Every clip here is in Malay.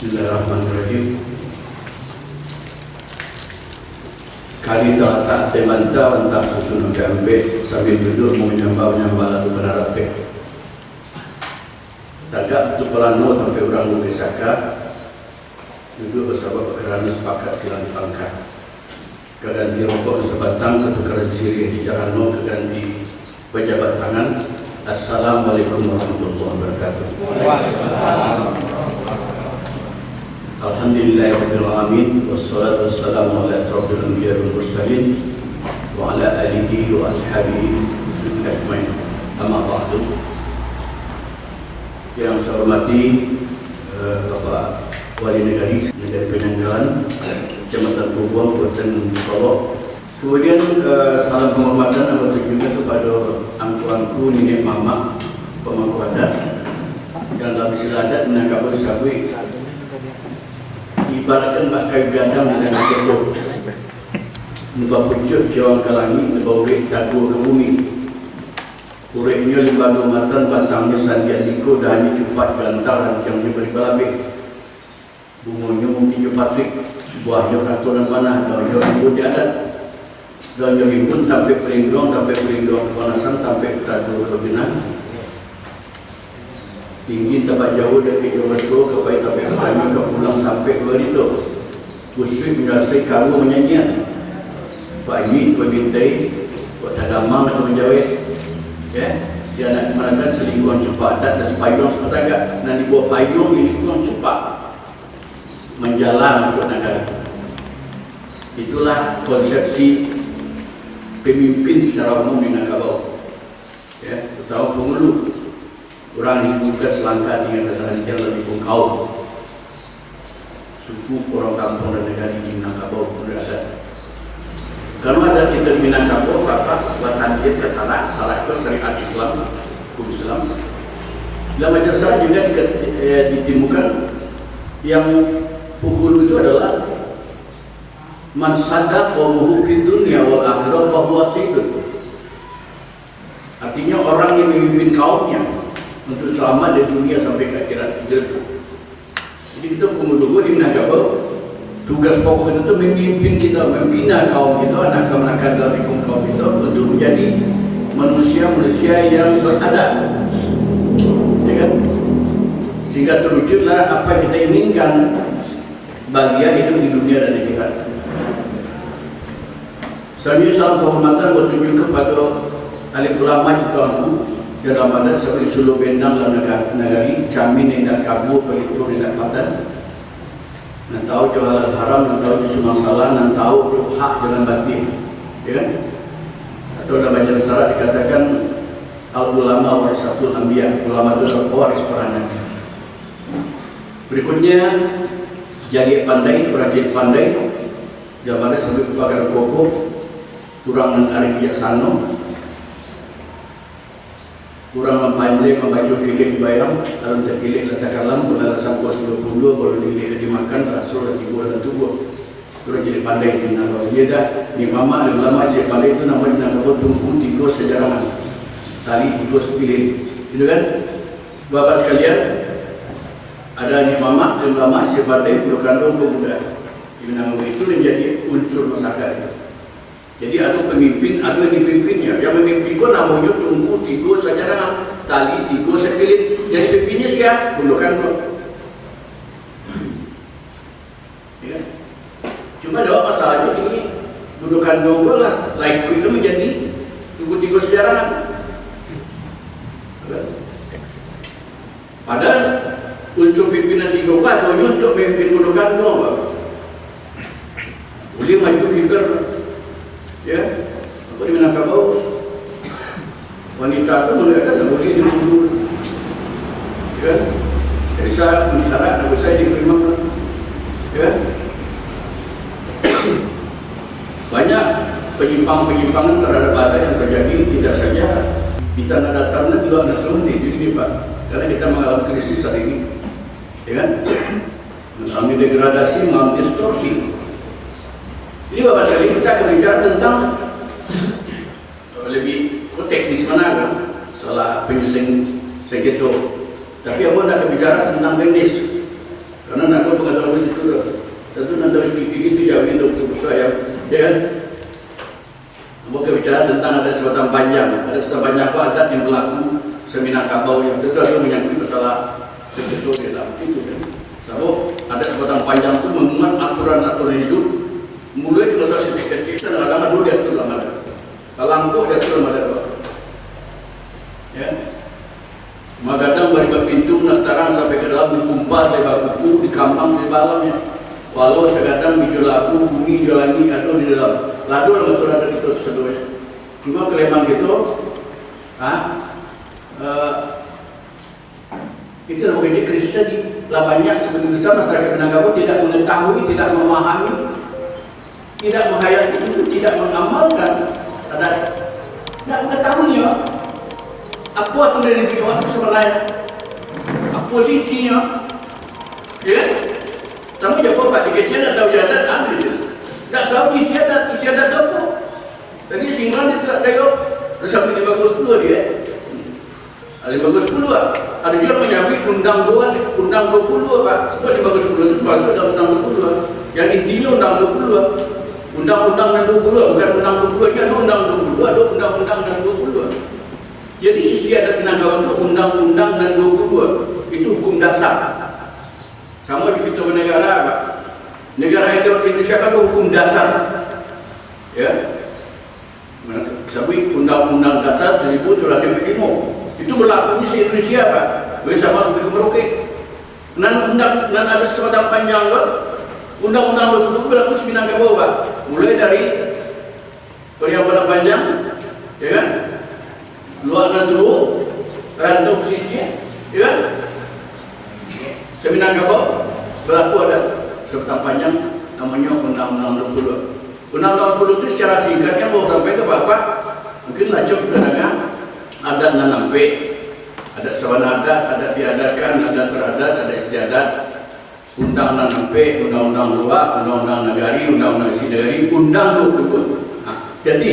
Bismillahirrahmanirrahim. Kali tak temantau entah susun gambe sambil duduk menyambal lalu berharap tagak tu pelano sampai orang bersaka duduk bersama kerana sepakat silang pangkat keganti rokok sebatang ketukaran sirih di jalan keganti pejabat tangan. Assalamualaikum warahmatullahi wabarakatuh. Alhamdulillahirabbil alamin wassalatu wassalamu ala asyrofil anbiya'i wal mursalin wa ala alihi wa ashabihi ajmain. Amma ba'du. Yang saya hormati Bapak Wali Negari Penanggalan Kecamatan Pubuang, Kabupaten Solok. Kemudian salam penghormatan atau juga kepada angkuanku nenek mama pemangku adat yang dalam istilah adat menangkap sabui ibaratkan bak kayu gadang di tengah tembok nebak pucuk jawang ke langit nebak urik dagu ke bumi uriknya limbaga matan batangnya sandian liko dah hanya cupat gantar hancangnya beribalabik bungunya mungkin jupatrik buahnya kartonan panah daunnya rimbun di adat daunnya rimbun sampai perindong kepanasan sampai dagu ke binang tinggi tempat jauh dekat Jomerso kepai tapi kami ke pulang sampai ke itu Kusri menyelesai karu menyanyian pagi pembintai buat tagamang atau menjawab ya dia nak mengatakan selingkuhan cepat dan sepayung sepatagak nanti buat payung di selingkuhan cepat menjalan masuk negara. Itulah konsepsi pemimpin secara umum di Minangkabau ya, terutama penghulu orang dibuka selangkah dengan kesalahan yang lebih kaum suku orang kampung dan negara di Minangkabau pun ada. Karena ada kita Minangkabau apa bahasa kita salah itu syariat Islam, hukum Islam. Dalam madrasah juga ditemukan yang penghulu itu adalah man sadaq qaumuhu fid dunya wal akhirah fa huwa sayyid. Artinya orang yang memimpin kaumnya untuk selamat di dunia sampai ke akhirat. Jadi kita penghulu di Minangkabau, tugas pokok itu memimpin kita, membina kaum kita, anak-anak dalam kaum kita untuk menjadi manusia-manusia yang beradab, ya kan? Sehingga terwujudlah apa yang kita inginkan bahagia hidup di dunia dan di akhirat. Selanjutnya salam penghormatan bertuju kepada alim ulama di kaumku dalam adat sebagai suluh bendang dalam negari Camin yang kabur Pelito yang padan nan tahu jual haram nan tahu justru masalah nan tahu hak jalan batin ya kan? Atau dalam ajaran syarat dikatakan al ulama warisatul anbiya, ulama itu pewaris para nabi. Berikutnya jadi pandai, perajin pandai dalam adat sebagai kebakaran kokoh kurang menarik bijaksana kurang mempandai membaca kilik bayang dalam terkilik letak kalam pun alasan puas 22 kalau dikilik dimakan rasul dan tiba dan tubuh kurang jadi pandai itu nama dia dah ni mama dan lama jadi pandai itu nama dia nama tungku tiga sejarahan tali tiga sepilin itu kan bapak sekalian ada ni mama dan lama jadi pandai berkandung pemuda nama itu menjadi unsur masyarakat. Jadi ada pemimpin, ada yang dipimpinnya. Yang memimpin kau namanya tungku tiga saja tali tiga sekelip. Yang dipimpinnya siapa? Gundukan kau. Ya. Cuma jawab masalahnya ini gundukan kau lah. Laiku itu menjadi tungku tiga sejarah. Padahal unsur pimpinan tiga kan hanya untuk memimpin gundukan kau. Boleh maju figur. Ya, apa di Minangkabau wanita itu mengatakan tak boleh dibunuh, ya. Jadi saya misalnya, nama saya diterima, ya. Banyak penyimpangan terhadap adat yang terjadi tidak saja di tanah datar dan juga nasional ini Pak, karena kita mengalami krisis saat ini, ya kan? Mengalami degradasi, mengalami distorsi. Jadi Bapak sekalian kita akan bicara tentang lebih teknis mana kan salah penyelesaian segitu. Tapi aku nak bicara tentang teknis Karena nak tahu pengetahuan di situ tu. Tentu nanti gigi itu jauh itu susah ya kan? Bukan bicara tentang ada sebatang panjang. Ada sebatang panjang apa adat yang berlaku Seminangkabau yang tentu ada menyangkut masalah tertentu di dalam itu kan. Sebab ada sebatang panjang itu memuat aturan-aturan hidup. Mulai di masa kecil kadang-kadang dulu diatur dalam adat. Kalangkau diatur dalam adat. Ya. Kadang dari pintu nastarang sampai ke dalam dikumpas dari buku, dikampang di dalamnya. Walau sekadang di lagu, bumi, jalani atau di dalam. Lalu dalam aturan adat itu tersebut. Cuma kelemahan gitu, itu dalam kecil krisis tadi. Lah banyak sebagian besar masyarakat Minangkabau tidak mengetahui, tidak memahami, tidak menghayati itu, tidak mengamalkan adat. Tidak mengetahuinya. Apa itu dari pihak itu sebenarnya? Apa posisinya? Ya? Sama je Pak di kecil dah tahu jadat ambil je. Tak tahu isi adat apa. Tadi singgah dia tak tengok. Terus sampai di bagus 10 dia. Ada di bagus 10 lah. Ada dia menyambut undang 20 Pak. Sebab di bagus 10 itu masuk dalam undang 20. Yang intinya undang 20. Undang-undang dan 20 bukan undang 20 dia ada undang 20, ada undang-undang dan 20. Jadi isi adat Minangkabau itu undang-undang dan 20. Itu hukum dasar. Sama di kita bernegara Pak. Negara Indonesia kan hukum dasar. Ya. Sampai undang-undang dasar 1945. Itu berlakunya di Indonesia Pak. Bersama sampai ke Merauke. Dan ada sebatang panjang Pak. Undang-undang 20 berlaku di Minangkabau Pak. Mulai dari Periapan Panjang, ya kan? Luar dan dulu, rantau pesisir, ya kan? Minangkabau berlaku ada sebatang panjang namanya Undang-Undang 20. Undang-Undang 20 itu secara singkatnya mau sampai ke Bapak, mungkin lacok kita dengar adat nanampe, adat sawan adat, adat diadakan, adat teradat, adat istiadat, undang nanampe, undang-undang luar, undang-undang negari, undang-undang isi negari, undang 20. Jadi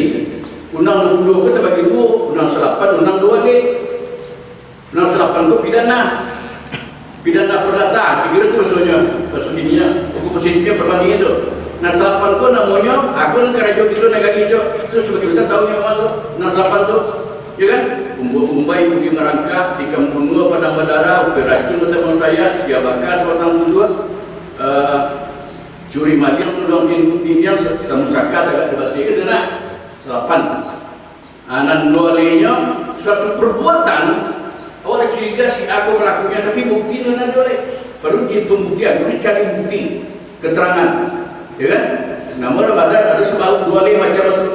undang 20 kita bagi dua, undang 8, undang 2 ni. Undang 8 itu pidana perdata, kira itu maksudnya, maksudnya hukum positifnya perbandingan itu. Nah 8 itu namanya, aku kan kerja kita negara itu sebagai besar tahu yang masuk. Nah 8 itu, ya kan? Umbai pergi merangkak di Kampung Nua Padang Badara, operasi teman saya, Siabaka, Suatang Sudua, Curi Mati untuk dong Indian, Samusaka, agak debat dia, kena 8. Anan 2 lainnya, suatu perbuatan. Orang curiga si aku melakukannya, tapi bukti mana boleh. Perlu jadi pembuktian, perlu cari bukti, keterangan, ya kan? Namun ada sebab 2 lain macam itu.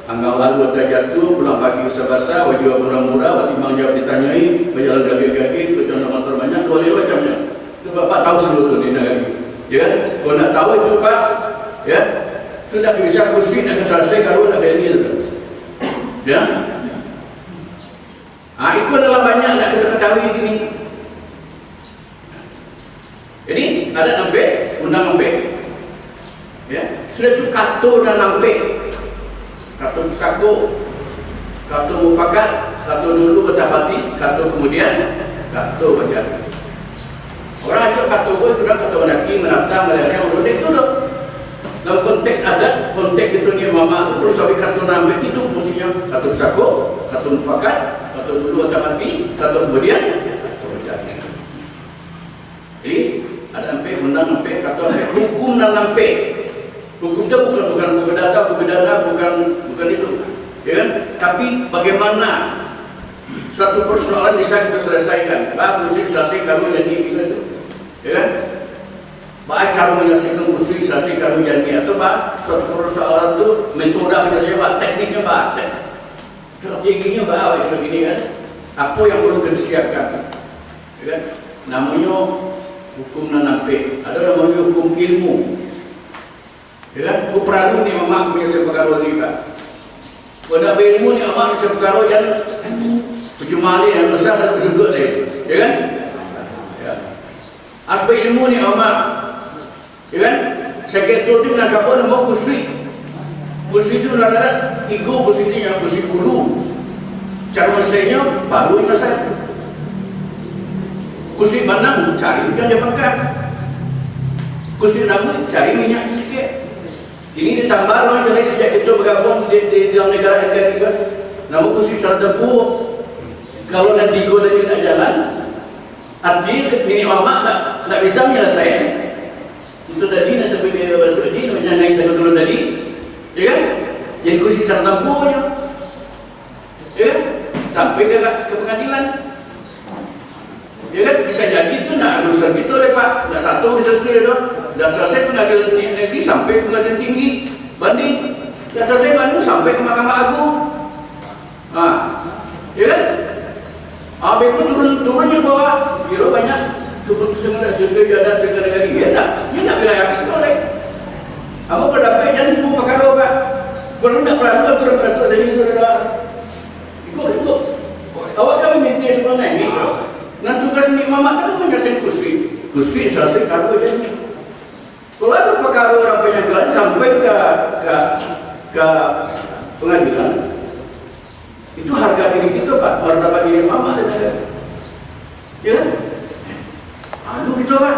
Anggal lalu atau jatuh, pulang pagi usah-basah, wajib murah-murah, waktu mang jawab ditanyai, berjalan kaki-kaki, kerjaan motor banyak, 2 lain macamnya. Itu Bapak tahu seluruh ini lagi, ya kan? Kalau nak tahu itu Pak, ya, itu tak bisa kursi, nak selesai kalau nak kayak ini, ya. Itu adalah banyak nak kita ketahui ini. Jadi ada nampe, undang nampe, ya. Sudah itu kato dan nampe, kato pusako, kato mufakat, kato dulu betapati, kato kemudian kato baca. Orang acak kato itu sudah kato menaki, menata, meleleh, menurut itu dah. Dalam konteks adat, konteks itu ni mama itu perlu sampai kato nampe itu maksudnya kato pusako, kato mufakat, kato dulu betapati, kato kemudian kato baca. Jadi ada nampe, undang nampe, kato nampe, hukum dan nampe. Hukum itu bukan pidana, bukan itu, ya kan? Tapi bagaimana suatu persoalan bisa kita selesaikan? Bagus selesai kalau jadi itu, ya kan? Bah cara menyelesaikan kursi selesai kalau jadi atau bah suatu persoalan itu metode menyelesaikan, tekniknya bah, strateginya bah, begini kan? Apa yang perlu kita siapkan, ya kan? Namanya hukum nanampe, ada namanya hukum ilmu. Ya kan? Ku peralu ni mama aku punya sepakaro ni Pak. Pada ilmu ni mama punya sepakaro jangan kecumali yang besar satu duduk ni. Ya kan? Ya. Aspek ilmu ni mama. Ya kan? Sekretar tu nak apa nama kursi. Kursi tu rada ego kursi ni yang kursi bulu. Cara menyelesainya baru yang saya. Kursi bandang cari jangan dapatkan. Kusir rambut, cari minyak sikit. Ini ditambah orang cerai sejak kita bergabung di dalam negara NKRI kan. Nama kusir salah tempur. Kalau nanti go lagi nak jalan, artinya nenek mama tak bisa menyelesaikan. Itu tadi nak sampai dia tadi namanya naik turun tadi, ya kan? Jadi kusir salah tempurnya, ya kan? Sampai ke pengadilan. Ya kan? Bisa jadi itu nak urusan kita oleh Pak. Nak satu kita sudah dah. Dah selesai pengadilan negeri sampai ke pengadilan tinggi banding. Dah selesai banding sampai ke Mahkamah Agung. Ya kan? Habis itu turunnya ke bawah. Kira banyak keputusan nak sesuai adat segala-gala. Dia nak wilayah kita oleh. Apa pendapat jangan tunggu perkara Pak. Kalau nak peraturan tadi itu dah. Ikut. Awak kami minta sebenarnya ini. Nah tugas ni mama kan menyelesaikan kusui selesai kalau jadi. Kalau ada perkara orang penyegalan sampai ke pengadilan, itu harga diri kita Pak, martabat diri mama ada. Ya, aduh kita Pak,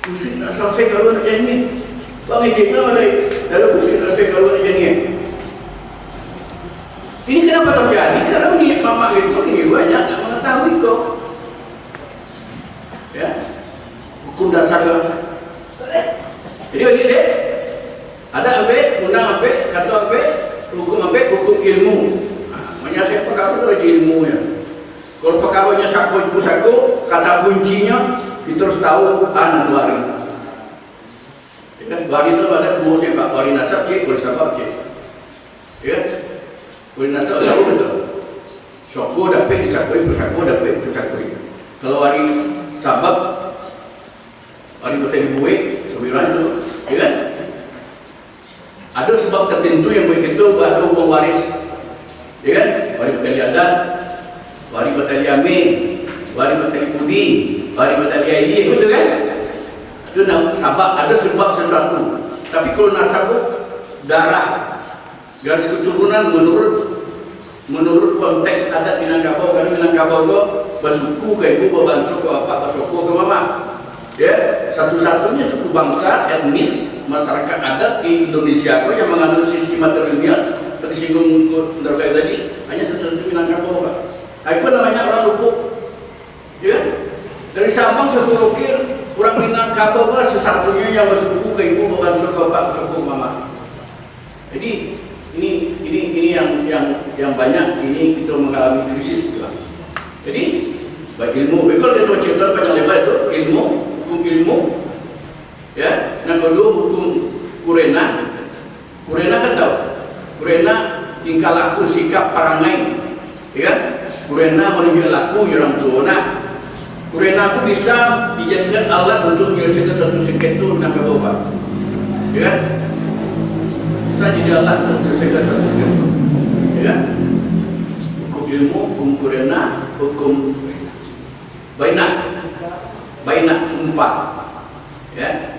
kusui nak selesai kalau nak jadi ni. Bang Ejeknya ada kusui nak selesai kalau nak jadi. Ini kenapa terjadi? Karena niat mama itu ini banyak tak mengetahui kok. Ya, hukum dasar. Jadi dek, ada undang kata hukum ilmu. Menyelesaikan perkara itu ilmu ya. Kalau perkaranya saku, kata kuncinya kita harus tahu anak hari. Ya, hari itu ada dua sebab, hari nasab cek, hari sabab cek. Ya. Boleh nasab tahu betul. Syukur dapat disakui, persakui dapat persakui. Kalau hari sabab, hari betul dibuat, sembilan itu, ya kan? Ada sebab tertentu yang buat kita baru mewaris, ya kan? Hari betul adat, hari betul yamin, hari betul budi, hari betul ayah, betul kan? Itu sabab ada sebab sesuatu. Tapi kalau nasab darah. Garis keturunan menurut konteks adat Minangkabau, karena Minangkabau bersuku ke ibu, berbansu ke bapak, bersuku ke mama. Ya, satu-satunya suku bangsa etnis masyarakat adat di Indonesia yang mengandung sisi matrilineal seperti singgung Ndorkai tadi, hanya satu-satunya Minangkabau Pak. Itu namanya orang Lubuk. Ya, dari Sabang sampai Merauke orang Minangkabau sesatunya yang bersuku ke ibu, berbansu ke bapak, bersuku ke mama. Jadi ini yang banyak ini kita mengalami krisis juga. Jadi baik ilmu, kalau kita cerita panjang lebar itu ilmu, hukum ilmu, ya. Yang kedua hukum kurena kan tahu, kurena tingkah laku sikap perangai, ya. Kurena menunjuk laku orang tua. Nah, kurena aku bisa dijadikan alat untuk menyelesaikan suatu sengketa dengan kebawa, ya. Jadi alat untuk segala sesuatu, ya. Hukum ilmu, hukum kurena, hukum baina sumpah, ya.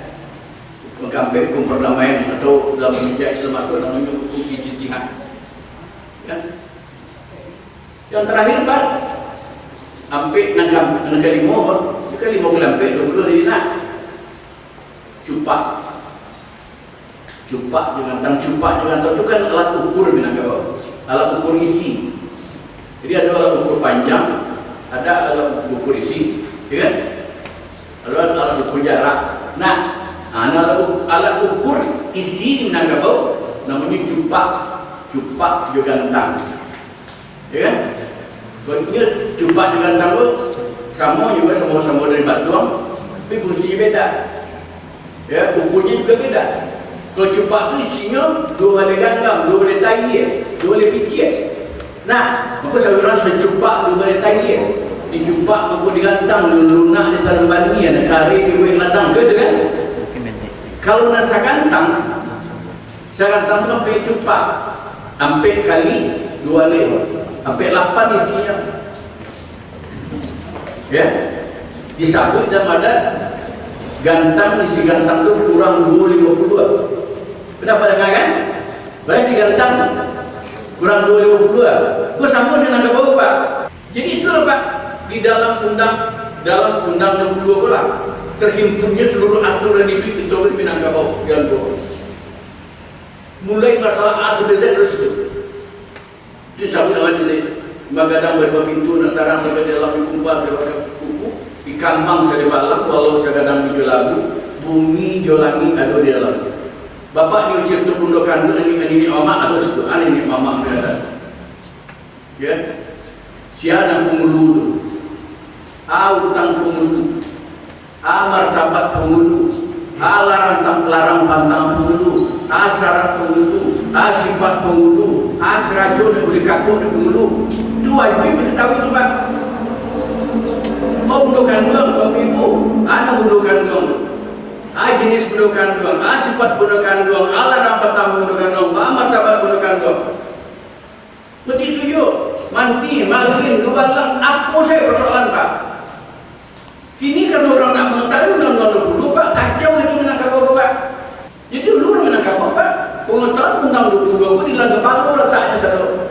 Hukum perdamaian atau dalam sejarah Islam masuk namanya hukum ijtihad, ya. Yang terakhir Pak, ampe kelima kelampe dulu ini nak cupak dengan tang itu kan alat ukur Minangkabau, alat ukur isi. Jadi ada alat ukur panjang, ada alat ukur isi, ya kan? Ada alat ukur jarak. Nah, alat ukur isi di Minangkabau namanya cupak juga tang, ya kan? Kalau ini cupak juga tang sama juga sama-sama dari batuang, tapi fungsinya beda, ya, ukurnya juga beda. Kalau cupak itu isinya 2 balai gandam, 2 balai tayi, 2 balai picit. Nah, maka saya bilang secupak 2 balai tayi. Dicupak maka digantang, lunak di sarang bani, ada kari di buat ladang, gitu kan? Kalau nak sagantang itu sampai cupak, sampai kali 2 balai, sampai 8 isinya. Ya, disabut dalam adat gantang, isi gantang itu kurang 252. Kenapa dengar kan? Berarti si gantang kurang 252. Gua sambung dengan Minangkabau Pak. Jadi itu Pak di dalam undang 62 pula terhimpunnya seluruh aturan hidup itu di Minangkabau yang tua. Mulai masalah A sampai Z terus itu sampai dengan ini magadang berapa pintu nantarang sampai dalam dikumpas segala kuku di kambang saya malam walau segadang di lagu bumi jolangi ada di dalam. Bapak ni ucap tu bundokan tu ini mama ada situ ini mama berada. Ya, siapa pengulu tu, utang pengulu, martabat pengulu, larang pantang pengulu, syarat pengulu, sifat pengulu, kerajaan yang boleh kaku pengulu. Itu wajib kita tahu itu Pak. Kau bundokan doang, kau ibu, anak bundokan doang, jenis bundokan doang, sifat bundokan doang, larang pantang bundokan doang, martabat bundokan doang. Begitu yuk. Manti, malin, dubalang, apa saya persoalan Pak? Kini kan orang nak mengetahui undang-undang dulu Pak, kacau itu Minangkabau Pak. Jadi dulu orang Minangkabau Pak, pengetahuan undang-undang 22 pun di dalam kepala letaknya satu.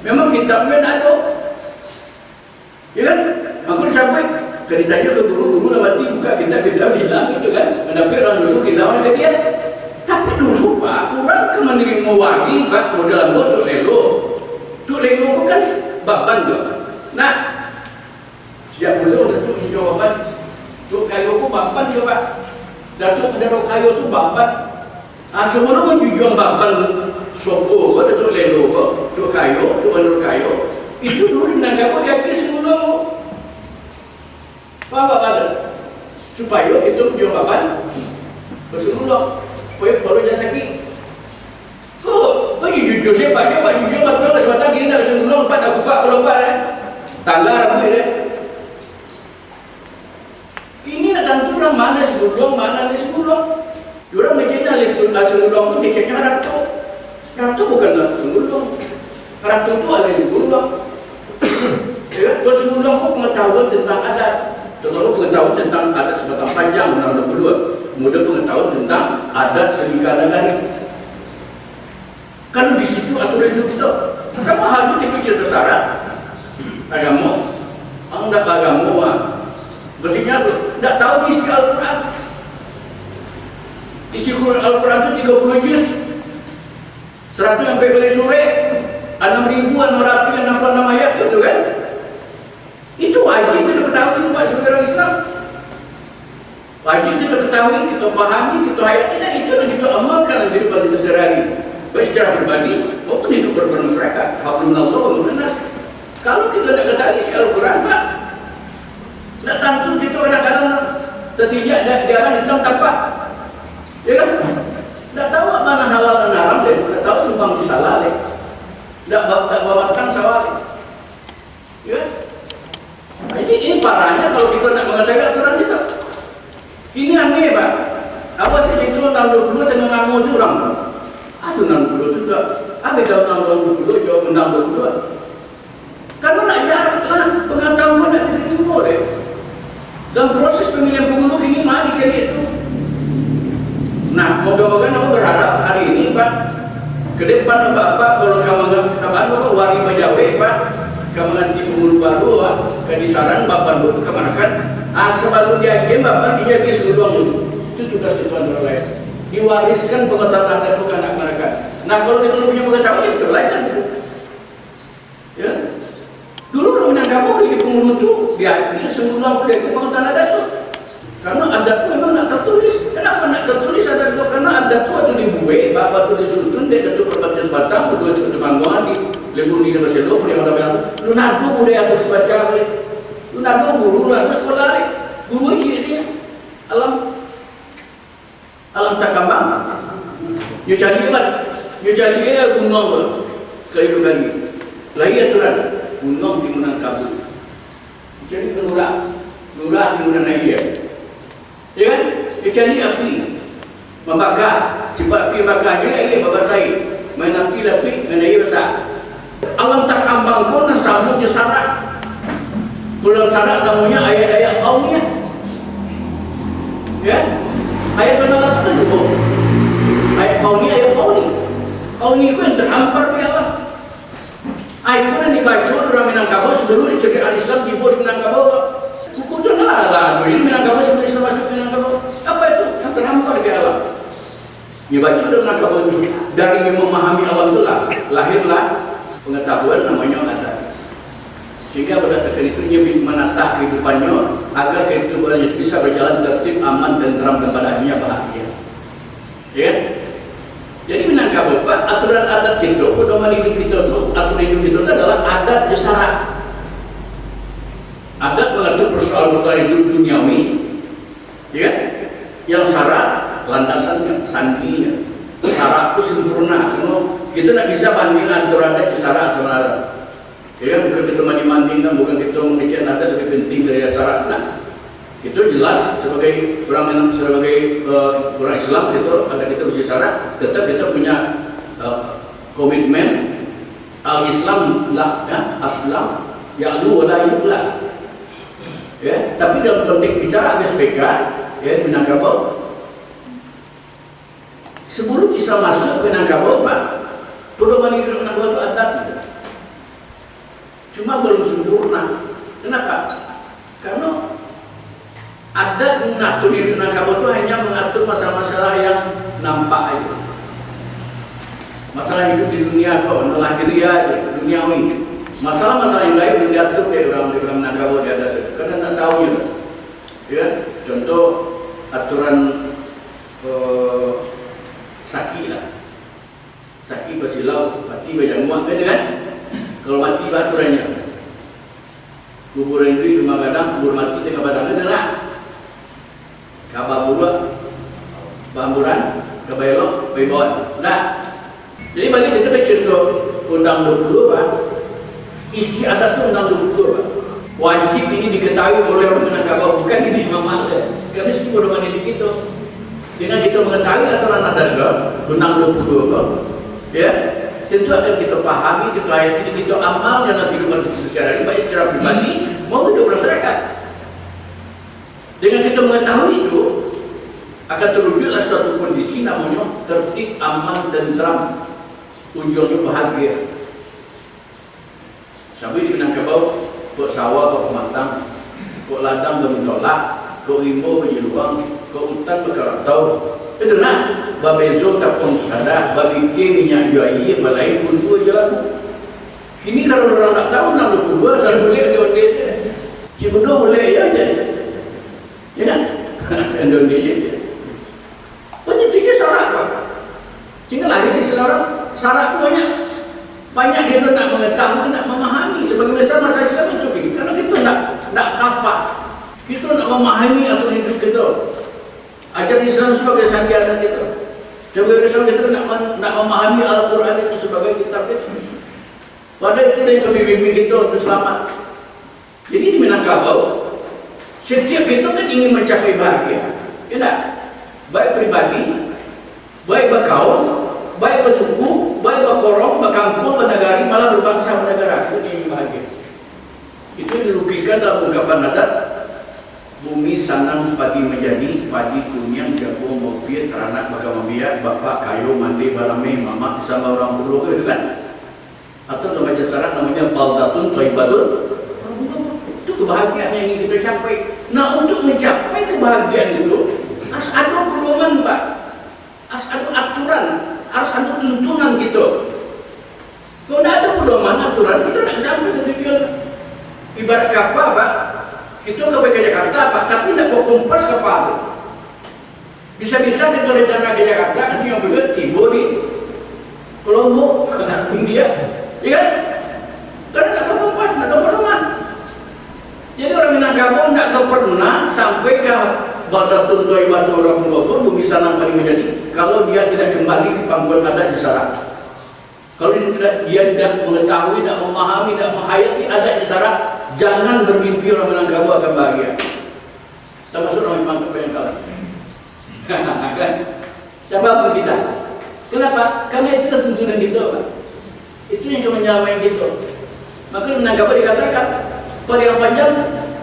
Memang kitabnya tak ada. Ya kan? Aku disampaikan, kalau ditanya ke guru-guru lah mati buka kitab-kitab hilang itu kan. Mendapat orang dulu kita orang ke dia. Tapi dulu Pak, orang ke menerima wali Pak, modal bodoh lelo. Tuk lego kan baban tu. Nah, siap dulu Datuk punya jawaban. Tuk kayu ku baban ke Pak. Datuk pendaro kayu tu baban. Semua menjujung baban soko ko Datuk lego ko. Tuk kayu, tuk pendaro kayu. Itu dulu di Minangkabau dia semua mu. Apa? Supaya itu menjujung baban. Bersemula supaya kalau jangan sakit. Kau jujur saya baca, jujur betul ke sebatan kini nak sebelum empat dah kupak kalau empat tangga ramai dia. Kini nak tentu orang mana sebelum, mana ni sebelum. Diorang macam ni sebelum pun tiketnya ratu. Ratu bukan sebelum. Ratu tu ada sebelum. Ya, tu sebelum pun pengetahuan tentang adat. Terlalu pengetahuan tentang adat sebatang panjang undang-undang kedua. Kemudian pengetahuan tentang adat selika negari. Kalau di situ aturan hidup itu sama halnya kita cerita syarat agama, anda agama, maksudnya tidak tahu isi Al-Quran. Isi Al-Quran itu 30 juz, 100 sampai kali sore, 6.666 ayat itu kan? Itu wajib kita ketahui itu Pak sebagai orang Islam. Wajib kita ketahui, kita pahami, kita hayati dan itu yang kita amalkan dalam kehidupan kita sehari-hari. Baik secara pribadi maupun hidup bermasyarakat. Hablumillah wal nas. Kalau kita tidak ketahui isi Al-Quran Pak, tidak tentu kita kadang-kadang tertijak jarang hitam tapak. Ya kan? Tidak tahu mana halal dan haram deh. Tidak tahu sumbang disalah deh. Tidak bawakan sawal. Ya. Nah, ini parahnya kalau kita nak mengetahui aturan kita. Ini aneh Pak. Apa sih itu tahun 20 tengah ngamu seorang. Aduh 60 juga. Beda tahun 20 jauh undang 22. Karena nak jarak lah pengetahuan nak diterima deh. Dalam proses pemilihan pengurus ini mari kali itu. Nah, moga-moga nama berharap hari ini Pak, ke depan Bapak kalau kamu wari majawe Pak, kamu nanti pengurus baru ke disaran Bapak untuk kemanakan. Sebelum dia game Bapak dijaga seluruh itu tugas Tuan lain. Diwariskan pengetahuan Anda ke anak mereka. Nah, kalau kita punya pengetahuan ya kita belajar gitu. Ya. Dulu orang Minangkabau di pengurus itu dia semula dia pengetahuan adat itu. Karena adat itu memang nak tertulis. Kenapa nak tertulis adat itu? Karena adat itu waktu dibuat, bapak itu disusun, dia itu perbatas batang, berdua itu dimangguan di lebur di Maselo, yang ada lu nabu budaya harus baca, lu nabu guru, nabu sekolah, guru isinya alam tak kambang. You cari apa? You cari gunung kehidupan ini. Lagi aturan gunung di Minangkabau. Jadi lurah di mana iya. Ya kan? You cari api, membakar. Sifat api bakar juga iya babasai. Main api main iya besar. Alam tak kambang pun sambut je syarat. Pulang syarat namanya ayat-ayat kaumnya. Ya? Ayat penolak itu juga. Ayat kauni, ayat kauni. Kauni itu yang terhampar di alam. Ayat itu yang dibaca orang Minangkabau seluruh cerita Islam tiba di Minangkabau. Buku itu lah. Ini Minangkabau seperti Islam masuk Nyebacu dan Minangkabau itu dari memahami alam itulah lahirlah pengetahuan namanya adat. Sehingga berdasarkan itu dia menata kehidupannya agar kehidupannya bisa berjalan tertib, aman, tentram, dan pada akhirnya bahagia. Ya. Jadi Minangkabau Pak, aturan adat kita, pedoman hidup kita itu, aturan hidup kita itu adalah adat syarat. Adat mengatur persoalan-persoalan hidup duniawi, ya, yang syarat landasannya, sandinya, syarat itu sempurna. Karena kita tidak bisa banding antara adat syarat sama adat. Ya, bukan kita banding-bandingkan, bukan kita memikirkan adat lebih penting dari syarat. Nah, itu jelas sebagai orang Islam itu ada kita usia syarat, tetap kita punya komitmen al-Islam lah, ya, aslam ya'lu wa la yu'la. Ya, tapi dalam konteks bicara SPK, ya, Minangkabau sebelum Islam masuk ke Minangkabau, Pak, pedoman hidup Minangkabau itu adat gitu. Cuma belum sempurna. Kenapa? Karena adat mengatur hidup Minangkabau itu hanya mengatur masalah-masalah yang nampak aja. Masalah hidup di dunia kok, lahiriah aja, duniawi. Masalah-masalah yang lain belum diatur deh orang Minangkabau di adat. Karena tak tahu ya. Ya, contoh aturan saki lah. Saki basilau, mati bajamuak, kan? Kalau mati aturannya. Kuburan itu rumah kadang, kubur mati tengah badang itu lah. Kababura, Bamburan, Kabailok, Baibon. Nah, jadi bagi kita cerita Undang 20, Pak. Isi adat itu Undang 20, Pak. Wajib ini diketahui oleh orang Minangkabau, bukan ini Mama saya. Karena itu pedoman hidup kita. Dengan kita mengetahui aturan adat Undang 20, Pak, ya, tentu akan kita pahami, kita ayat ini, kita amalkan dalam kehidupan kita secara ini, baik secara pribadi maupun di masyarakat. Dengan kita mengetahui itu, akan terwujudlah suatu kondisi namanya tertib, aman, tentram, ujungnya bahagia. Sampai di Minangkabau, kok sawah, kok pematang, kok ladang bermintolak, kok rimbo menyeluang, kok hutan berkeratau. Itu nah, babezo tapon sada, babike minyak juai, balai pun dua jalan. Ini kalau orang tak tahu, nak dua, saya boleh Indonesia. Cibodo boleh ya aja. Ya kan? Indonesia. Penyetinya syarat, Pak. Sehingga lahir istilah orang syarat banyak kita tak mengetahui, tak memahami. Sebagai besar masa Islam itu, karena kita tak kafah, kita tak memahami atau hidup kita. Ajaran Islam sebagai sandiaran kita. Sebagai Islam kita tak memahami Al-Quran itu sebagai kitab itu. Padahal itu yang kami kita untuk selamat. Jadi di Minangkabau, setiap kita kan ingin mencapai bahagia, ya tak? Baik pribadi, baik berkaum, baik bersuku, baik berkorong, berkampung, bernegari, malah berbangsa bernegara. Itu ingin bahagia. Itu dilukiskan dalam ungkapan adat. Bumi sanang padi menjadi, padi kunyang, jagung, bopir, teranak, bagamabia, bapak, kayu, mandi, balame, mama, sama orang bulu, gitu kan? Atau tempat sekarang namanya baldatun, toibatun. Itu kebahagiaan yang ingin kita capai. Nah, untuk mencapai kebahagiaan itu harus ada pedoman, Pak. Harus ada aturan, harus ada tuntunan gitu. Kalau tidak ada pedoman aturan, kita tidak sampai ke tujuan. Ibarat kapal, Pak. Kita ke Jakarta, Pak, tapi tidak bawa kompas kapal. Bisa-bisa kita rencana ke Jakarta, kan yang begitu tiba di Kolombo, India, ya kan? Karena tidak tahu kompas, tidak tahu pedoman. Jadi orang Minangkabau tidak pernah sampai ke Baldatun Toibatu orang Bogor, bumi sanang paling menjadi, kalau dia tidak kembali ke pangkuan adat di Sarak. Kalau dia tidak mengetahui, tidak memahami, tidak menghayati adat di Sarak, jangan bermimpi orang Minangkabau akan bahagia. Termasuk orang Pangkep yang kalah. Kan? Siapa pun kita. Kenapa? Karena itu tuntunan kita, Pak. Itu yang menyamai kita. Maka Minangkabau dikatakan, pada yang panjang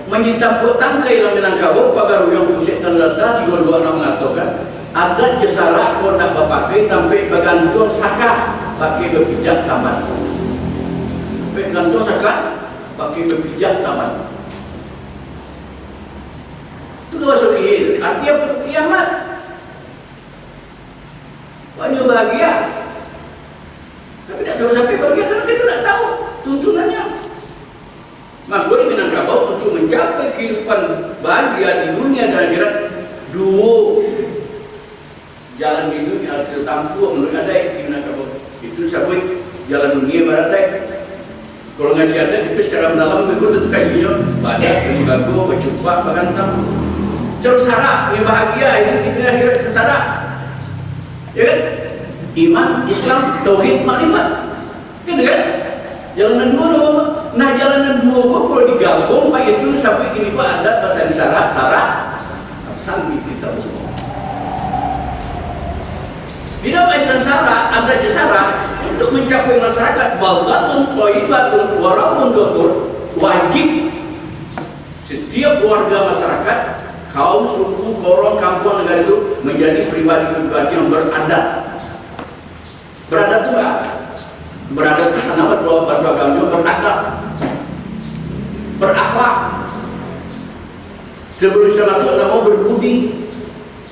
menjitampuk tangkai dalam Minangkabau, pagar yang pusat dan data di gol-gol mengatakan, adat Sarak kau nak berpakai sampai bergantung saka, pakai berpijak taman. Sampai bergantung saka, pakai berpijak taman. Itu masuk kiai. Artinya kiamat. Banyak bahagia. Tapi tidak sampai bahagia karena kita tidak tahu tuntunannya. Maka di Minangkabau untuk mencapai kehidupan bahagia di dunia dan akhirat, dua jalan di dunia harus ditempuh menurut adai di Minangkabau. Itu sabui jalan dunia barat dai. Kalau nggak ada kita secara mendalam berikut kajinya pada pengagu berjumpa bagantang. Terus syarat ini bahagia ini di dunia akhirat syarat. Ya kan? Iman, Islam, tauhid, makrifat. Gitu kan? Jalanan dua nama. Nah jalanan dua kok kalau digabung Pak itu sampai kini Pak ada bahasa syarat sambil kita umum. Di dalam ajaran syarat ada syarat untuk mencapai masyarakat baldatun thayyibatun wa rabbun ghafur, wajib setiap warga masyarakat, kaum, suku, korong, kampung, negara itu menjadi pribadi-pribadi yang beradab. Beradab itu apa? Beradab itu sana bahasa agamanya beradab, berakhlak. Sebelum bisa masuk nama berbudi,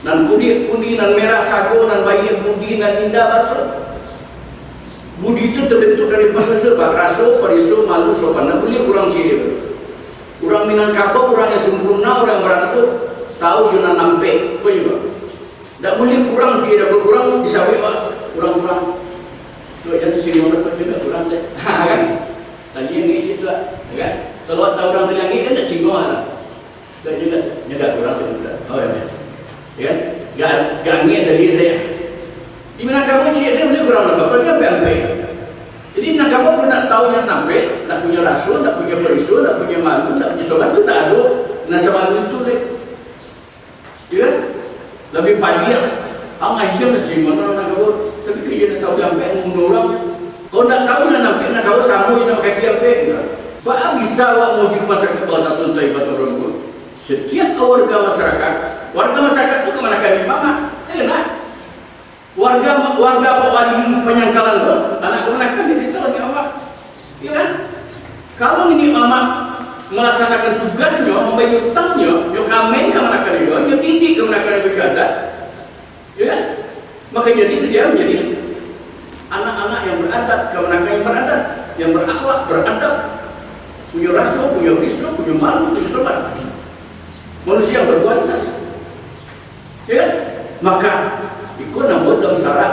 dan kudi dan merah sago dan bayi budi dan indah bahasa. Budi itu terbentuk dari bahasa sebab raso, periso, malu, sopan. Dan boleh kurang sihir. Orang Minangkabau, orang yang sempurna, orang yang beradab itu tahu Yunan nampe. Kau juga. Tak boleh kurang sihir, kalau kurang disawai Pak. Kurang. Tuh yang tu sini orang tu juga kurang saya. Kan? Tadi yang ini itu kan? Kalau tahu orang telangi kan tak singgung lah. Tak juga jaga kurang saya juga. Oh ya. Ya, gak angin tadi saya. Di Minangkabau saya boleh kurang apa? Pergi apa? Jadi Minangkabau pun tak tahu yang nampe, tak punya rasul, tak punya perisu, tak punya malu, tak punya sobat tu tak ada. Nasa malu itu leh. Ya, lebih padiak. Angai dia tak singgung orang Minangkabau. Tapi kerja nak tahu sampai membunuh orang. Kau tak tahu nak sampai nak tahu sama yang nak kaki apa? Pak bisa awak mujuk masyarakat baldatun thayyibatun rabbun. Setiap warga masyarakat itu kemana kan Imam? Enak. Warga Pak Wali penyangkalan tu, anak kemenakan di situ lagi awak. Ya kan? Kalau ini amat melaksanakan tugasnya, membayar hutangnya, yang kamen kemenakan itu, yang didik kemenakan yang berkeadat. Ya kan? Maka jadi dia menjadi anak-anak yang beradab, kemenakan yang beradab, yang berakhlak, beradab, punya rasa, punya risau, punya malu, punya sobat. Manusia yang berkualitas. Ya, maka ikut namun dalam syarat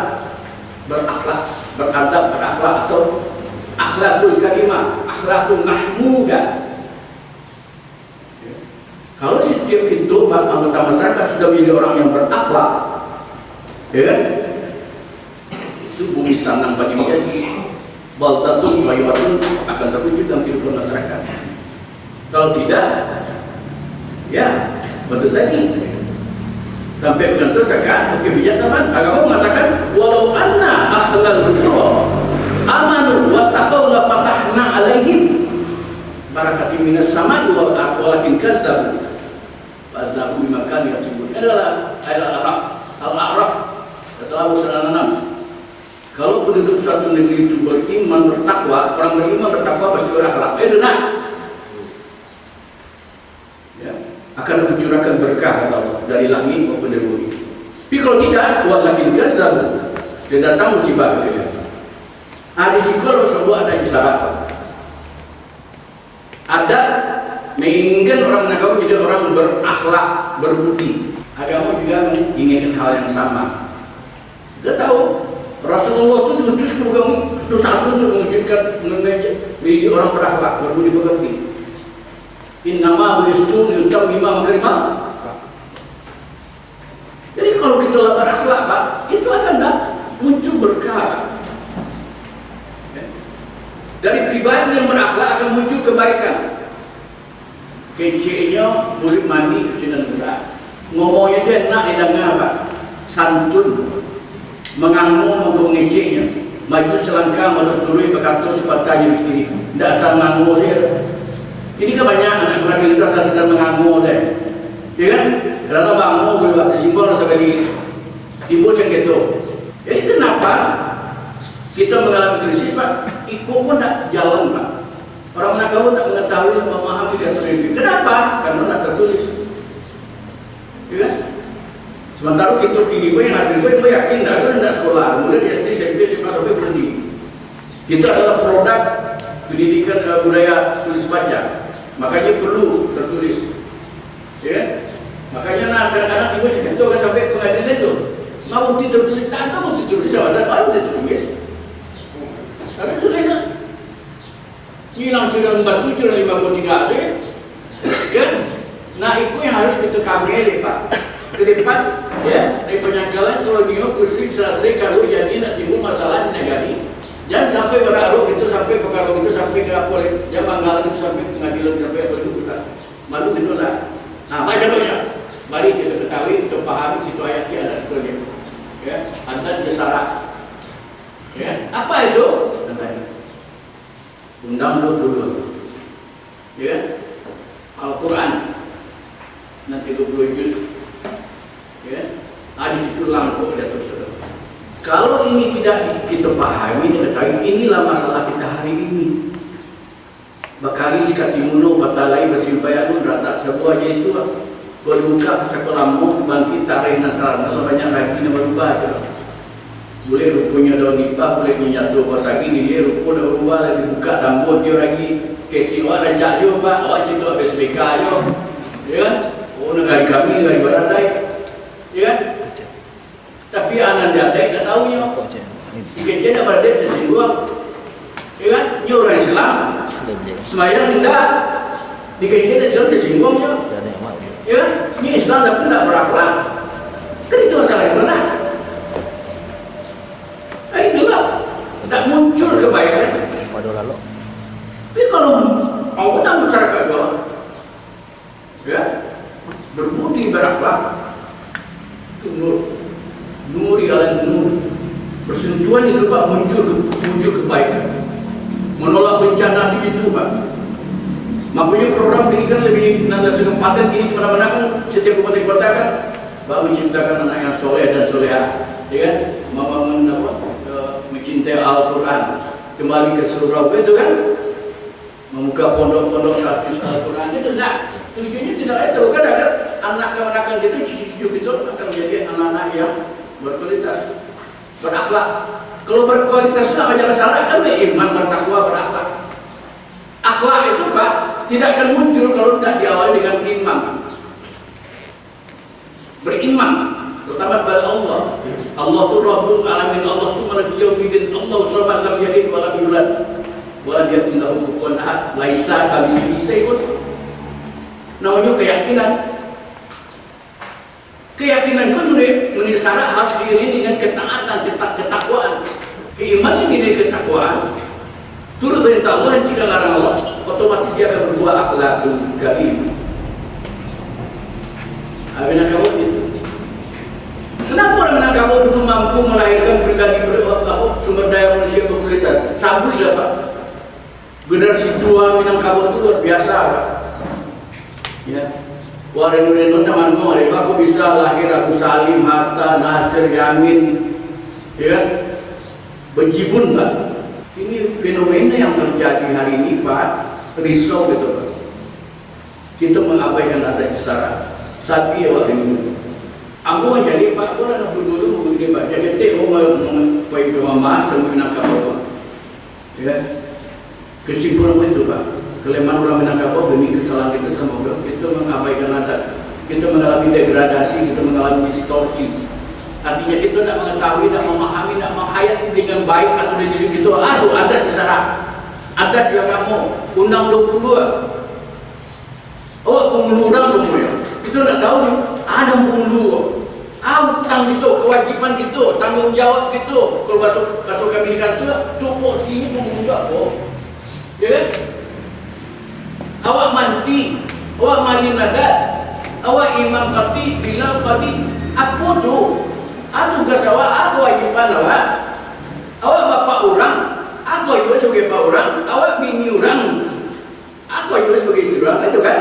berakhlak, beradab, berakhlak atau akhlakul karimah, akhlakul mahmudah. Ya. Kalau setiap itu anggota masyarakat sudah menjadi orang yang berakhlak, ya kan? Itu bumi sanang bagi menjadi baldatun thayyibatun akan terwujud dalam kehidupan masyarakat. Kalau tidak, ya betul tadi. Sampai menentu sekarang kebijakan teman agama mengatakan walau anna ahlal qura amanu wa taqaw la fatahna alaihim barakatin minas sama'i wal ardi walakin kazzabu fazzabu bima kanu yaksubun. Adalah Al-A'raf pasal 106. Kalau penduduk suatu negeri itu beriman bertakwa, orang beriman bertakwa pasti berakhlak. Benar. Ya, akan dicurahkan berkah kata Allah dari langit maupun dari bumi. Tapi kalau tidak, walakin kazzabu, dia datang musibah ke dia. Di situ kalau sebuah ada isyarat. Ada menginginkan orang Minangkabau menjadi orang berakhlak, berbudi. Agama juga menginginkan hal yang sama. Dia tahu Rasulullah itu diutus itu satu untuk mewujudkan menjadi orang berakhlak, berbudi pekerti. Innama bu'istu liyutammima makarimah. Jadi kalau kita berakhlak Pak, itu akan muncul berkah. Dari pribadi yang berakhlak akan muncul kebaikan. Kecilnya murid mandi kecilan murah. Ngomongnya itu enak edangnya Pak. Santun. Mengangu mengeceknya. Maju selangkah menelusuri berkata sepatahnya di kiri. Tidak asal mengangu saja. Ini kebanyakan anak-anak kita sedang mengangu saja. Ya kan? Karena bangun berbuat tersimbol sekali. Ibu yang gitu. Jadi kenapa kita mengalami krisis Pak? Iko pun tak jalan Pak. Orang Minangkabau tak mengetahui, memahami dan terlebih. Kenapa? Karena tak tertulis. Ya kan? Sementara kita kini yang hadir gue yakin tidak sekolah, mulai di SD, SMP, SMA sampai berhenti. Kita adalah produk pendidikan budaya tulis baca, makanya perlu tertulis. Ya, makanya kadang-kadang ibu itu kan sampai pengadilan itu, mau bukti tertulis, tak ada bukti tertulis, ada baru tertulis. Ada tulisan. Hilang curang 47, curang 53 saja. Ya, nah itu yang harus kita kamili Pak. Ke depan, ya, dari penyangkalan kolonial kursi selesai kalau jadi nak timbul masalah di negara ini. Jangan sampai beraruk itu sampai perkara itu sampai ke polisi, jangan manggal itu sampai ke pengadilan sampai ke pusat. Malu gitu lah. Nah, macam-macam. Mari kita ketahui, kita pahami, kita ayati adat sebenarnya. Ya, adat jasara. Ya, apa itu? Tentang Undang 22. Ya, Al-Quran. Nanti 20 juz. Ya, di situ langkau ada tersebut. Kalau ini tidak kita pahami, kita tahu inilah masalah kita hari ini. Bakari sekatimuno patalai basimpayanu rata sebuah jadi tua. Berbuka sekolahmu bangkit tarik nantaran kalau banyak lagi yang berubah. Boleh rupanya daun nipah, boleh menyatu pasagi di dia rupa dah berubah lagi buka tambut dia lagi kesiwa dan cak dia Pak. Awak cerita habis BK dia. Ya. Oh negara kami negara barat ya. Tapi anak dia tak tahunya. Sikit tak pada dia tersinggung. Ya kan? Dia orang Islam. Semayang tidak. Dikit-dikit Islam tersinggungnya. Ya, ini Islam tapi tidak berakhlak. Kan itu masalah yang mana? Nah itulah. Tak muncul kebaikan. Tapi kalau Allah tak masyarakat Allah, ya, berbudi berakhlak, itu nuri ala nur. Persentuhan itu Pak muncul kebaikan. Menolak bencana begitu Pak. Makanya program ini kan lebih nada kesempatan ini kemana-mana kan setiap kabupaten kota kan Pak menciptakan anak yang soleh dan soleha, ya kan? Membangun apa? Mencintai Al-Quran, kembali ke seluruh itu kan? Membuka pondok-pondok status Al-Quran itu tidak. Tujuannya tidak itu kan agar anak kemenakan itu cucu-cucu itu akan menjadi anak-anak yang berkualitas, berakhlak. Kalau berkualitas itu apa salah kan beriman, bertakwa, berakhlak. Akhlak itu Pak tidak akan muncul kalau tidak diawali dengan iman. Beriman, terutama kepada Allah. Allah itu Rabbul Alamin, Allah itu Malik Yaumiddin, Allah Subhanahu lam yalid wa lam yulad wa lam yakul lahu kufuwan ahad, laisa kamitslihi syai'un. Namanya keyakinan. Keyakinan itu menjadi syarat hasil ini dengan ketaatan, ketakwaan. Keimanan ini ketakwaan. Turut perintah Allah, jika larang Allah, otomatis dia akan berbuat akhlakul karim. Minangkabau itu. Kenapa orang Minangkabau dulu mampu melahirkan pribadi sumber daya manusia berkualitas? Sabui lah Pak. Generasi tua Minangkabau itu luar biasa Pak. Ya. Wah reno-reno teman gue, aku bisa lahir Abu Salim, Hatta, Nasir, Yamin, ya kan? Bejibun Pak. Ini fenomena yang terjadi hari ini Pak, risau gitu Pak. Kita mengabaikan adat syarat. Sapi awak ini. Ambo jadi Pak, boleh nak dulu begini Pak. Jadi teh mau pergi ke mama sambil nak kapal. Ya. Kesimpulan itu Pak. Kelemahan orang Minangkabau demi kesalahan kita sama kita mengabaikan adat. Kita mengalami degradasi, kita mengalami distorsi. Artinya kita tidak mengetahui, tidak memahami, tidak menghayati dengan baik atau dengan diri kita. Aduh, adat di sana, adat yang kamu undang 22. Oh, penguluran semuanya. Kita tidak tahu nih, ada pengulur. Utang kita, kewajiban kita, tanggung jawab kita. Kalau masuk kami itu posisinya pengulur apa? Ya kan? Awak manti, awak malin adat, awak imam khatib, bilal qadi. Apa tu? Aduh gasawa, aku wajiban awak. Awak bapak orang, aku juga sebagai bapak orang. Awak bini orang, aku juga sebagai istri orang. Itu kan?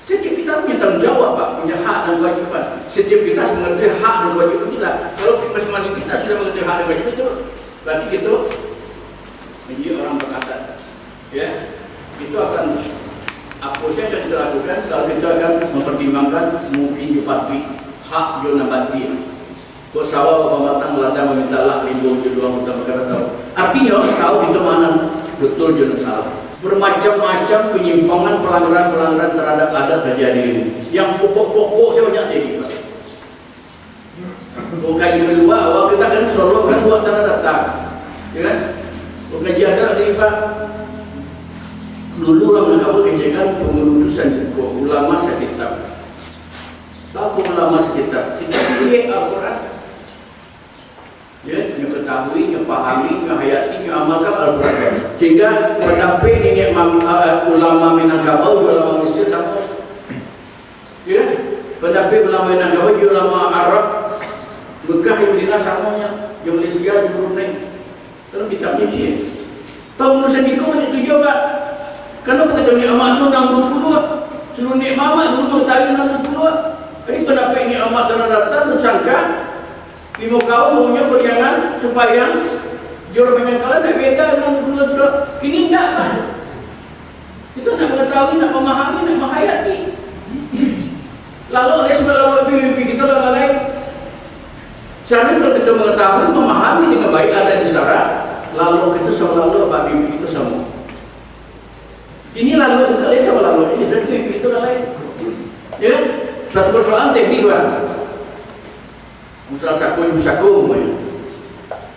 Setiap kita punya tanggung jawab Pak, punya hak dan kewajiban. Setiap kita mengerti hak dan kewajiban kita. Kalau masing-masing kita sudah mengerti hak dan kewajiban itu, berarti kita menjadi orang beradat. Ya, itu akan apa saja yang kita lakukan. Selalu kita akan mempertimbangkan mungkin dipatuhi hak yo nabati. Kok sawah pematang ladang meminta lak limbung je doang kita perkara tahu. Artinya tahu itu mana betul je salah. Bermacam-macam penyimpangan pelanggaran-pelanggaran terhadap adat terjadi ini. Yang pokok-pokok saya banyak jadi. Bukan di kedua awal kita kan selalu kan buat tanah datang, ya kan? Pengajian kan tadi Pak. Dulu lah mereka bekerjakan pengurusan ulama sekitar. Tahu ulama sekitar kita pilih Al-Quran. Ya, yang ketahui, yang pahami, yang hayati, yang amalkan Al-Quran. Sehingga pendapat ini ulama Minangkabau, ulama Mesir sama. Ya, pendapat ulama Minangkabau, ulama Arab, Mekah, yang Medina samanya, yang Malaysia, yang Brunei. Kalau kita Mesir, tahu urusan itu banyak tujuan Pak. Kenapa kita ni amat tu 62? Seluruh ni amat dulu mengetahui 62. Jadi pendapat ni amat tanah datar bersangka 5 kaum maunya perjalanan supaya diorang penyangkalan tak beda 62 tu. Kini tak Pak. Kita nak mengetahui, nak memahami, nak menghayati. Lalu oleh sebab lalu mimpi kita lain. Seharusnya kalau kita mengetahui, memahami dengan baik ada di syarat, lalu kita selalu bab mimpi kita sama. Ini lalu kita lihat sama lalu ini dan mimpi itu lain. Ya, suatu persoalan teknik Pak. Misal saku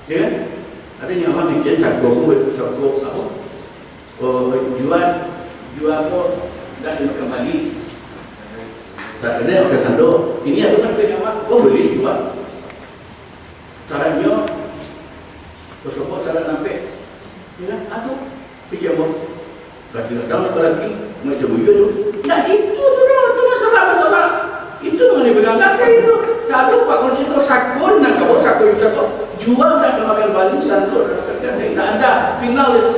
ya. Ada yang orang yang saku apa? Jual kok dan kembali. Saat ini akan sando. Ini ada kan penyama, kau beli jual. Sarannya, bersopo saran sampai, ya, atau pijamah. Kadang-kadang apalagi macam itu, nak situ tu masalah. Itu mengenai pegang kaki itu. Tak ada Pak Konstitusi sakun, nak kau sakun jual tak makan balisan tu, tak ada final itu.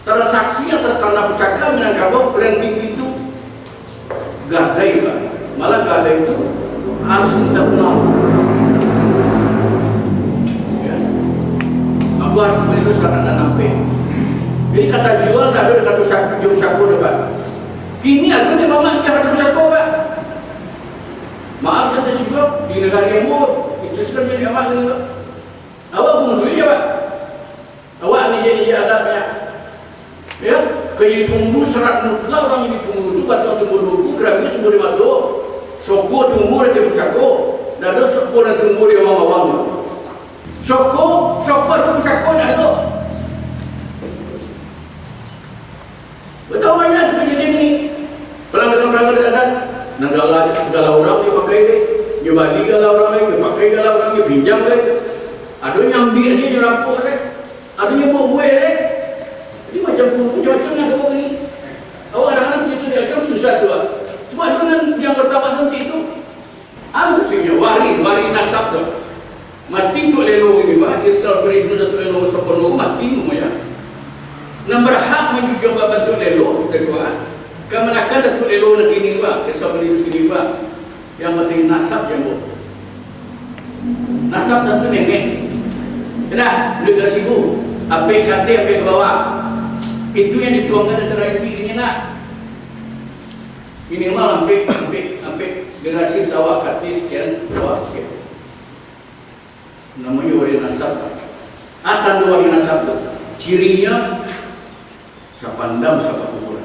Transaksi atas tanah pusaka Minangkabau branding itu gadai Pak. Malah gadai itu harus minta maaf. Ya. Aku harus beli sarana nampe. Jadi kata jual tak ada kata saku saku Pak. Kini ada ni mama dia kata saku Pak. Maaf kata juga di negara Timur itu sekarang jadi amat ni Pak. Awak pun duit je Pak. Awak ni adabnya. Ya, kaya tunggu serat mutlak orang ini tunggu dulu, batu tunggu dulu, kerangnya tunggu di madu, soko tunggu di pusako, dan ada soko dan tunggu di awang-awang. Soko di pusako ni ada. Betul banyak kejadian ini. Pelanggaran adat, negala orang dia pakai ni, dia balik gala orang ni, dia pakai gala orang ni, pinjam ni. Ada yang ambil ni, yang rampok ni, ada yang buat-buat ni. Macam-macam yang kau ini. Awak kadang-kadang begitu dia macam susah tu. Cuma dengan yang pertama nanti itu harusnya wari nasab tu. Mati tu lelo ini Pak. Irsal beri satu lelo sepenuh mati semua ya. Yang berhak menjujur baban tu lelo sudah tua. Kemenakan tu lelo nak kini Pak. Irsal beri kini Pak. Yang penting nasab yang buat. Nasab tu nenek. Nah, dekat situ. Apek kate apek ke bawah. Itu yang dituangkan antara ini nak. Minimal sampai generasi sawah kati sekian bawah sekian. Namanya wari nasab. Tanda wari nasab itu cirinya sapandam sapa kuburan.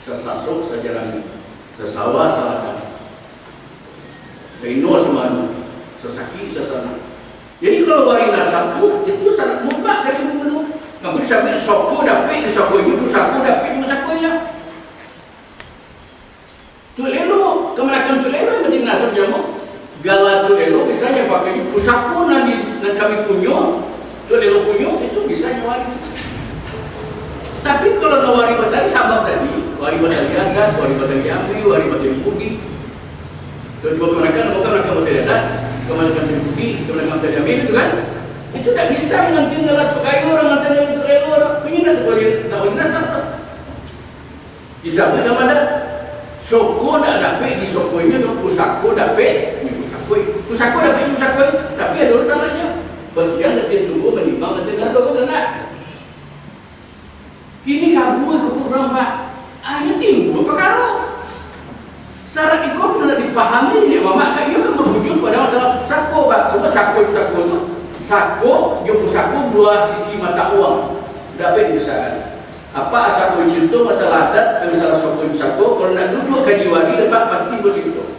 Sesasuk sajarang, sesawah salakan. Seino semua, sesaki sesana. Jadi kalau wari nasab itu sangat mutlak dari dulu. Kamu disabit soko dapat di sokonya, tu saku dapat di sakonya. Tu lelo, kemenakan tu lelo yang penting nasab jamu. Gala tu lelo misalnya pakai pusako nanti kami punya, tu lelo punya itu bisa nyawari. Tapi kalau nawari batari sabab tadi, wari batari adat, wari batari amri, wari batari budi. Tu juga kemenakan batari adat, kemenakan batari budi, kemenakan batari amri itu kan? Itu tak bisa mengantin ngelat kayu orang ngantin itu lelo orang. Ini nak boleh nasab tak? Bisa pun nama ada soko tak dapat di sokonya, pusako dapat di pusako dapat di pusako. Tapi ada salahnya. Besian nanti tunggu menimbang nanti ada apa nak? Kini kabur kekurangan Pak. Hanya timbul perkara. Syarat ikut nak dipahami ni mama kan ia kan berhujung pada masalah sako Pak. Sebab sako tu sako dia pusako dua sisi mata uang. Dapat dibesarkan. Apa sako contoh masalah adat dan masalah sako kalau nak duduk kaji wali dapat pasti begitu.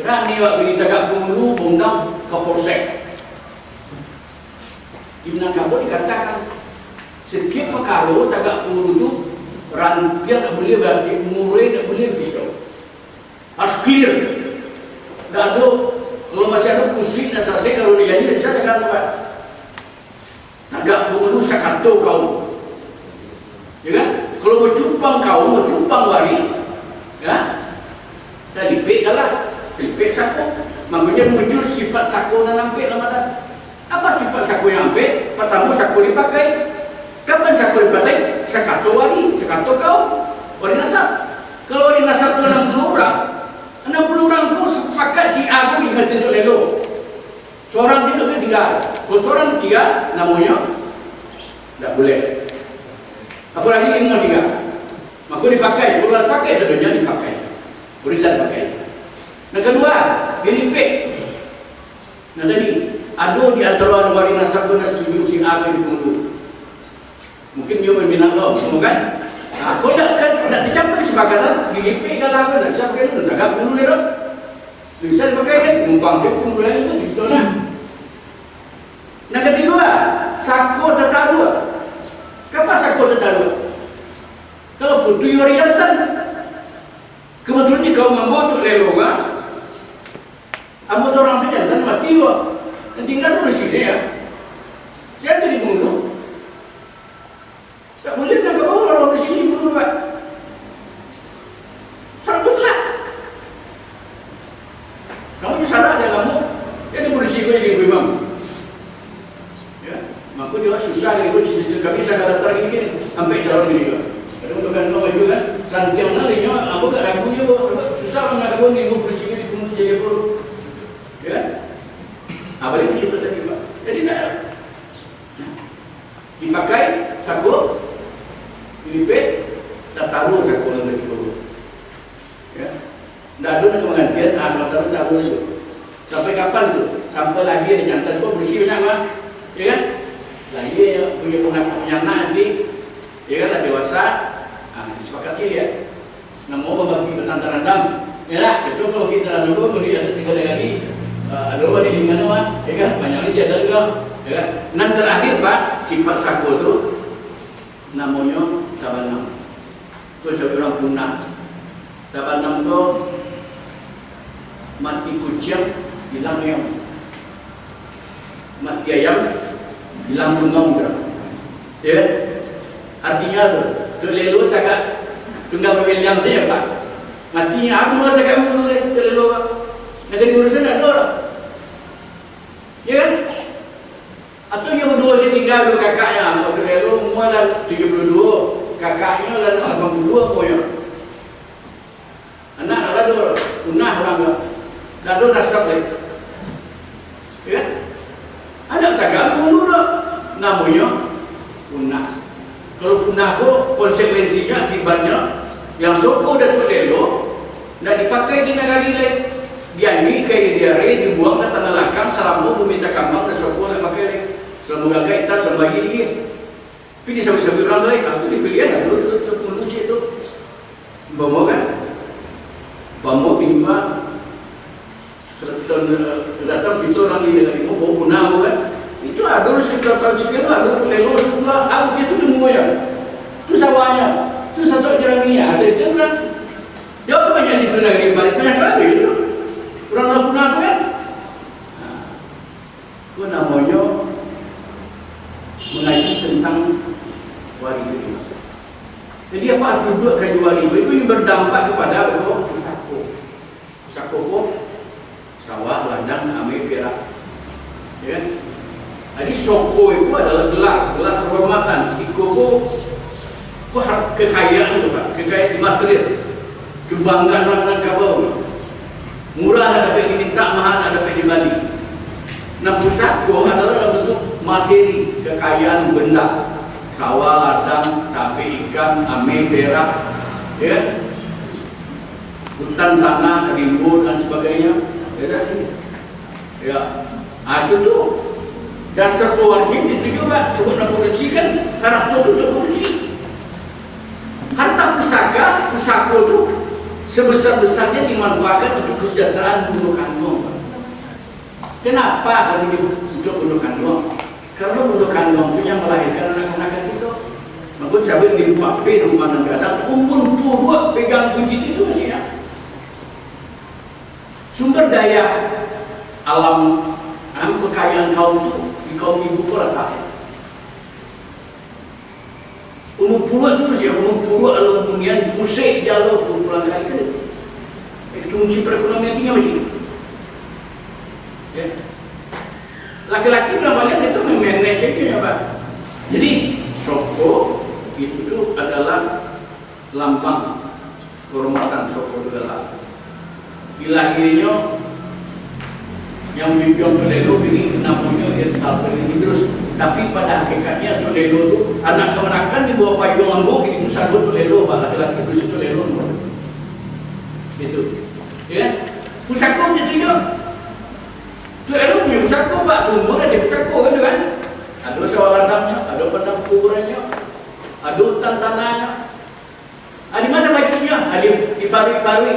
Kerana ni waktu kita kat Bengulu undang Kapolsek. Di Minangkabau dikatakan setiap perkara tagak Bengulu tu rantian tak boleh berarti murai tak boleh begitu. Harus clear. Tak ada kalau masih ada pusing dan selesai kalau dia jadi tak bisa jaga tempat. Tagak Bengulu sakato kau. Ya kan? Kalau mau cupang kau, mau cupang wari, ya? Dah dipik kalah. Dipik sako. Makanya muncul sifat sako dan ampik Ramadan. Apa sifat sako yang ampik? Pertama sako dipakai. Kapan sako dipakai? Sakato wari, sakato kau. Wari nasab. Kalau wari nasab tu 60 orang, 60 orang tu sepakat si aku yang tunduk lelo. Seorang situ ke 3. Kalau seorang ke 3, namanya tak boleh. Apa lagi 5 3. Maka dipakai. Kalau pakai sebenarnya dipakai. Berisan pakai. Yang kedua, dilipik. Nah tadi, ada di antara wali nasab tu nak setuju si A yang dibunuh. Mungkin dia berminat lo, semua kan? Nah, kalau nak tercapai kesepakatan, dilipik kalau apa, nak bisa pakai itu, nak bunuh dia tu. Bisa dipakai kan? Numpang siap bunuh lagi tu, di situ lah. Nah ketiga, sako tertaruh. Kenapa sako tertaruh? Kalau putih wari jantan, kebetulan ni kau membawa tu lelo kan? Amba seorang saja dan mati kok. Dan tinggal di sini ya. Siapa dibunuh? Tak boleh nak bawa orang di sini bunuh Pak. Salah mutlak. Kamu ni salah ada kamu. Dia ni bersih kau jadi imam. Ya, maka dia susah dari kau kami saya kata gini sampai calon gini juga. Kalau untuk kan nomor itu kan, santiang nalinya, aku tak ragu juga sebab susah mengatakan ni mau bersih di bunuh jadi apa. Ya, apa itu cerita tadi Pak? Jadi tak dipakai sako, dilipet, tak taruh sako yang tadi dulu. Ya, tak ada nak penggantian, kalau taruh tak boleh itu. Sampai kapan tu? Sampai lagi ada jantan semua bersih banyak Pak. Ya kan? Lagi punya penyana nanti, ya kan? Dah dewasa, disepakati ya. Nak mau membagi pertantaran dam. Ya lah, besok kalau kita dulu kemudian ada segala lagi. Ada orang di mana Pak, ya kan? Banyak isi ada juga, ya kan? Dan terakhir Pak, sifat sako tu namanya tabanam. Tu saya orang punah. Tabanam tu mati kucing hilang ayam, mati ayam hilang bungong tu. Ya, artinya tu lelu tagak tunggal pemilihan saya Pak. Matinya aku mau tagak mulu lelu. Nak jadi urusan tak ada orang. Ya kan? Atau yang kedua saya tinggal dua kakaknya. Waktu lalu umur lah 72. Kakaknya lah 82 pokoknya. Anak tak ada orang. Punah orang tak. Tak ada nasab lagi. Ya kan? Anak tak ganggu dulu tak. Namanya punah. Kalau punah tu konsekuensinya akibatnya yang soko Datuk Lelo nak dipakai di negara lain. Dia ini kayak diare dibuang ke tanah lakang selama meminta kambang dan soko nak pakai ni. Selama gagal hitam selama bagi dia. Tapi dia sampai-sampai orang lain, aku ni pilihan lah tu pun lucu tu. Bawa kan? Bawa tiba datang kita orang ni lagi mau bawa punah kan? Itu ada sekitar tahun sekian ada lelo semua. Aku dia tu demo ya. Tu sawahnya. Tu sosok jeramiah. Ada itu kan? Dia apa banyak di negeri balik banyak kali gitu. Orang punah tu kan? Itu namanya mengaji tentang wari itu. Jadi apa harus duduk kaji wari itu yang berdampak kepada pusako. Pusako pun sawah, ladang, ame, perak. Ya. Jadi soko itu adalah gelar kehormatan. Iko itu kekayaan itu Pak, kekayaan material, kebanggaan orang Kabau. Murah ada dapat diminta, mahal ada dapat dibalik. Nah pusako adalah dalam bentuk materi, kekayaan benda, sawah, ladang, tape ikan, ame, perak, ya. hutan, tanah, rimbun dan sebagainya. Ya, itu tuh dasar pewaris itu juga sebut nak korupsi kan karakter itu korupsi. Harta pusaka itu sebesar-besarnya dimanfaatkan untuk kesejahteraan buruh kandung. Kenapa harus disebut buruh kandung? Karena buruh kandung itu yang melahirkan anak-anak itu. Maka sampai di pape rumah negara umpun puruk pegang kunci itu mestinya. Sumber daya alam kekayaan kaum itu di kaum ibu pula tak. Umum puruk itu mestinya umum puruk lalu kemudian pusing jalur pulang kali ke fungsi perekonomian tinggal macam ya. Laki-laki berapa banyak itu memanage itu ya Pak. Jadi Soko itu adalah lambang kehormatan Soko adalah dilahirnya yang bibiong Toledo ini namanya Irsal ini terus, tapi pada hakikatnya Toledo itu anak kemenakan di bawah payung ambok itu satu Toledo Pak, laki-laki itu Toledo itu ya pusako jadinya Toledo punya pusako Pak, tumbuh ada pusako kan, ada sawah ladangnya, ada padang kuburannya, ada hutan tanahnya. Di mana bacanya? Di Parwi-Parwi,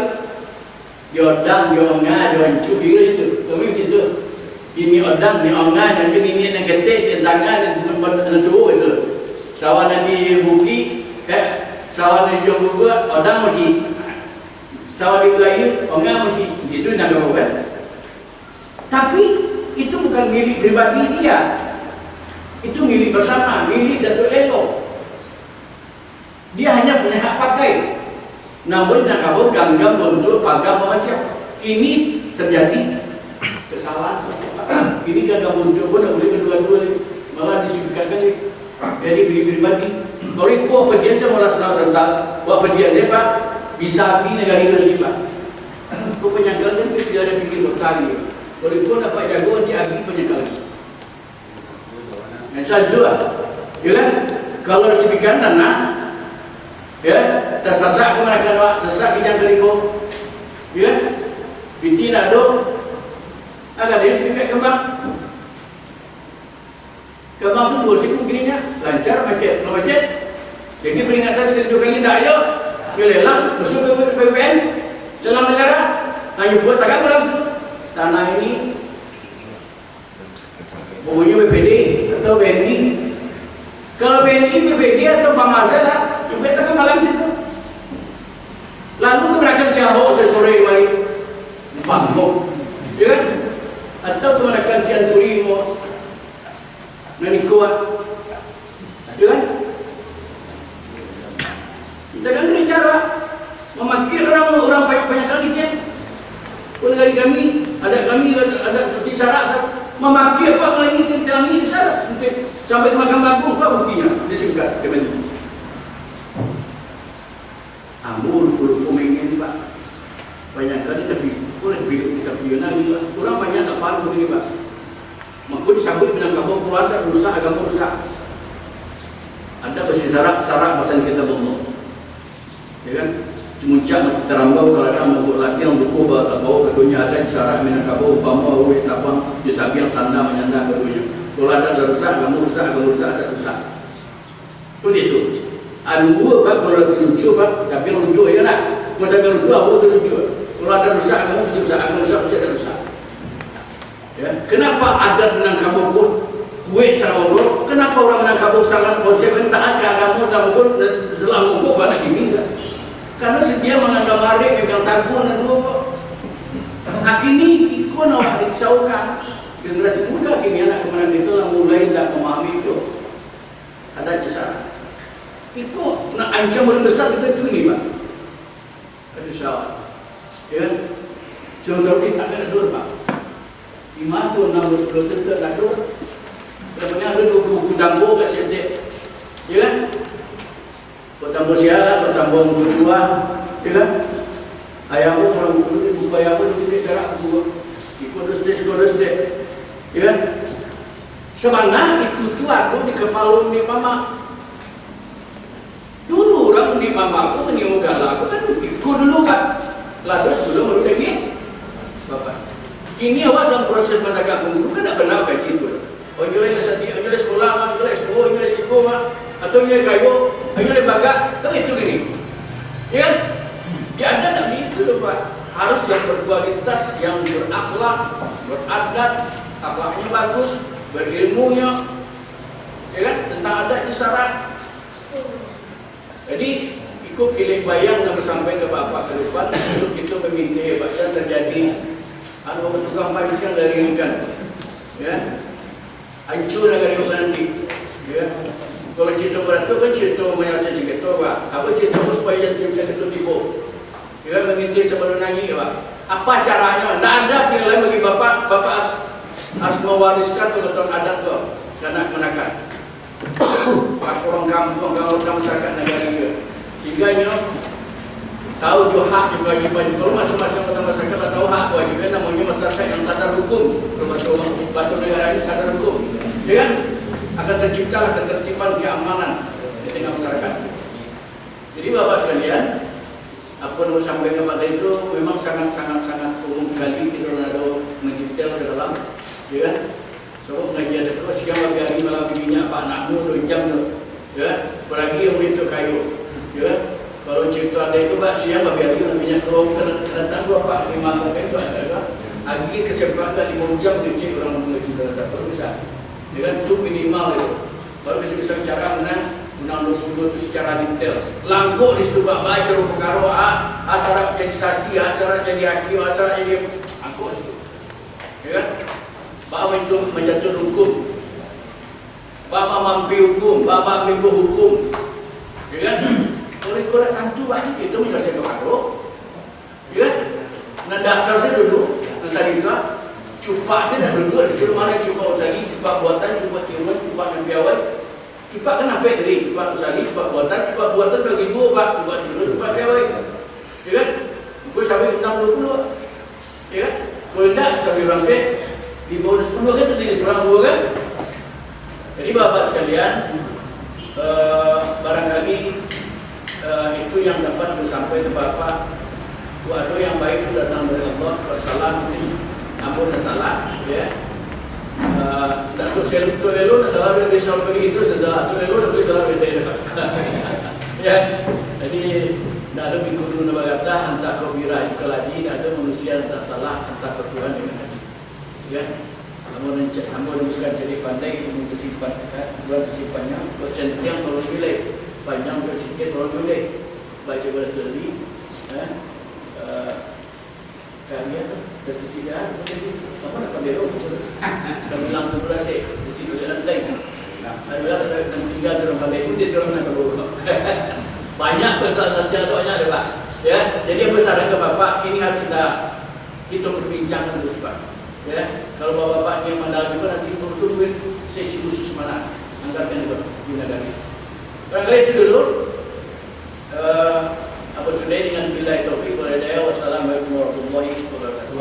di Odang, di Onga, di Oncu, itu, kami gitu. Ini Odang, di Onga, dan ini yang ketek, di tangan, dan tua itu. Sawah di Buki, sawah di Jogja, Odang mesti. Sawah di Gayu, Onga mesti. Itu nak kan? Tapi itu bukan milik pribadi dia. Itu milik bersama, milik Datuk Lelo. Dia hanya punya hak pakai. Namun nak kabur ganggang untuk pagar masyarakat. Ini terjadi kesalahan. Ini ganggang untuk pun nak boleh kedua-dua ni. Malah disebutkan ni. Jadi pribadi. Kalau ikut pergian saya malah senang-senang. Buat pergian saya Pak, bisa habis negara ini Pak. Kau penyangkal kan dia ada pikir berkali. Kalau ikut dapat jago nanti habis penyangkal. Yang saya ya kan? Kalau disebutkan tanah, ya, tersasak kemana kan, sesak kijang keribu, ya, binti nak do, agak dia sedikit kembang tu 2 siku gininya, lancar macet, kalau macet, jadi peringatan sekali 2 kali tak ayo, dia lelang, masuk ke PPN dalam negara, hanya buat takkan langsung tanah ini, pokoknya BPD atau BNI. Kalau BNI, BPD atau Bank Azal lah, juga tak malam situ. Lalu kebenakan siapa sore kembali Bangkok, ya kan? Atau kebenakan Sianturi mau nani kuat, ya kan? Kita kan kena cara memakir orang banyak kali kan? Pun kami ada seperti syarat memakir apa kalau ini dalam ini syarat sampai ke Mahkamah Agung apa buktinya? Dia suka kebenar. Amul ingin Pak. Banyak kali tapi boleh kita pilihan lagi. Orang banyak tak paham begini Pak. Maka disambut dengan kamu keluarga rusak agama rusak. Ada besi syarat pasal kita belum. Ya kan? Semuncak mati terambau kalau ada membuat latihan buku bawa keduanya ada syarat minangkabau upama awet tabang jetabiang sanda menyanda keduanya. Kalau ada rusak, agama rusak, ada rusak. Seperti itu. Anu Pak kalau lucu Pak, tapi yang lucu ya nak. Kalau tapi yang lucu aku lucu. Kalau ada rusak, agama mesti rusak, agama rusak mesti ada rusak. Ya, kenapa adat Minangkabau kuat sama orang? Kenapa orang Minangkabau sangat konsekuen taat ke agama sama orang selama kok banyak ini enggak? Karena dia menganggap mereka yang takut dan dua. Akhirnya ikut nak risaukan generasi muda kini anak kemarin itu lah mulai tak memahami itu. Ada kisah. Ikut nak ancaman besar kita itu ni Pak. Risau. Ya. Sementara kita tak ada dua Pak. 5 tu 6 tu tak ada dua. Kemudian ada 2 buku tambur kat Septek. Ya kan? Kau tambah sialah, kau tambah kedua, ya kan? Ayahmu orang buku ayahmu itu serak buku, ikut stage, ya kan? Sebenarnya itu tu aku di kepala ni mama. Dulu orang ni mama aku ni modal aku kan ikut dulu kan. Lalu dulu baru lagi Bapak. Kini awak dalam proses mata dulu kan tak pernah kaji itu. Oh jual sekolah, jual sekolah, atau jual kayu, jual bagat, tak itu gini. Ya kan? Ya ada tak itu loh Pak. Harus yang berkualitas, yang berakhlak, beradat, akhlaknya bagus, berilmunya, ya kan? Tentang adat itu syarat. Jadi ikut kilik bayang yang sampai ke Bapak ke depan untuk kita meminta Bapak terjadi tukang pajak yang dari ikan, ya, hancur negara kita nanti, ya. Kalau cerita berat tu kan cerita menyelesaikan cerita, Pak. Apa cerita supaya yang bisa kita tipu, ya, meminta sebelum nangis, Pak. Apa caranya? Tidak ada pilihan lain bagi Bapak. Bapak harus mewariskan pengetahuan adat tu, kanak-kanakan. Orang kampung, orang masyarakat negara kita, sehingga tahu juga hak dan kewajiban. Kalau masing-masing kota masyarakat tahu hak kewajiban, namanya masyarakat yang sadar hukum. Bahasa negara ini sadar hukum, ya kan? Akan terciptalah ketertiban keamanan di tengah masyarakat. Jadi Bapak sekalian, apa yang saya sampaikan pada itu memang sangat umum sekali. Kita ada mendetail ke dalam, ya kan? So pengajian itu siang pagi hari malam minyak Pak Nakmu 2 jam tu, ya. Apalagi yang itu kayu, ya. Kalau cerita ada itu Pak siang pagi hari minyak keluar tentang Pak 5 tahun itu ada. Lagi kesempatan 5 jam kecil orang mengaji terhadap bisa, ya kan? Itu minimal itu. Baru kita bisa bicara mengenai Undang-Undang 22 itu secara detail. Langkuk di situ Pak baca perkara syarat jadi saksi, syarat jadi hakim, syarat jadi angkut situ, ya kan? Bapak itu menjatuh hukum, Bapak mampu hukum, Bapak mampu hukum, ya kan? Oleh korek tentu banyak itu menyelesaikan perkara, ya kan? Nah dasar saya dulu, tadi itu cupak saya dah dulu, di mana cupak usagi, cupak buatan, cupak tiruan, cupak nempiawai, cupak kenapa ini? Cupak usagi, cupak buatan bagi 2 Pak, cupak tiruan, cupak piawai, ya kan? Aku sampai tentang 20, ya kan? Kalau tidak sampai bangsa di bawah 10 kan itu kurang 2 kan. Jadi Bapak sekalian, barangkali itu yang dapat sampai ke Bapak. Waktu yang baik itu datang dari Allah. Kalau salah mungkin ampun dan salah, ya. Dan untuk seluk elo dan salah dia bisa pergi itu salah. Untuk elo dan bisa salah beda. Ya. Jadi tidak ada pikir dulu kata antara kabirah keladi, tidak ada manusia tak salah antara Tuhan dengan ya, namun bukan jadi pandai untuk sifat, buat sifatnya, buat sentiang kalau pilih, panjang buat sikit kalau pilih, baca berteli, kalian tersisikan, apa nak pandai kami lampu berasik, sisi dua lantai, ada sudah tinggal dalam pandai itu dia terus nak keluar, banyak besar saja tu banyak Pak, ya, jadi besar ke Bapak ini harus kita perbincangkan terus Pak. Ya, kalau bapak-bapak yang mandal juga nanti perlu duit sesi khusus mana angkatkan juga di negara ini. Barangkali itu dulu. Apa sudah dengan billahi taufik wal hidayah. Wassalamualaikum warahmatullahi wabarakatuh.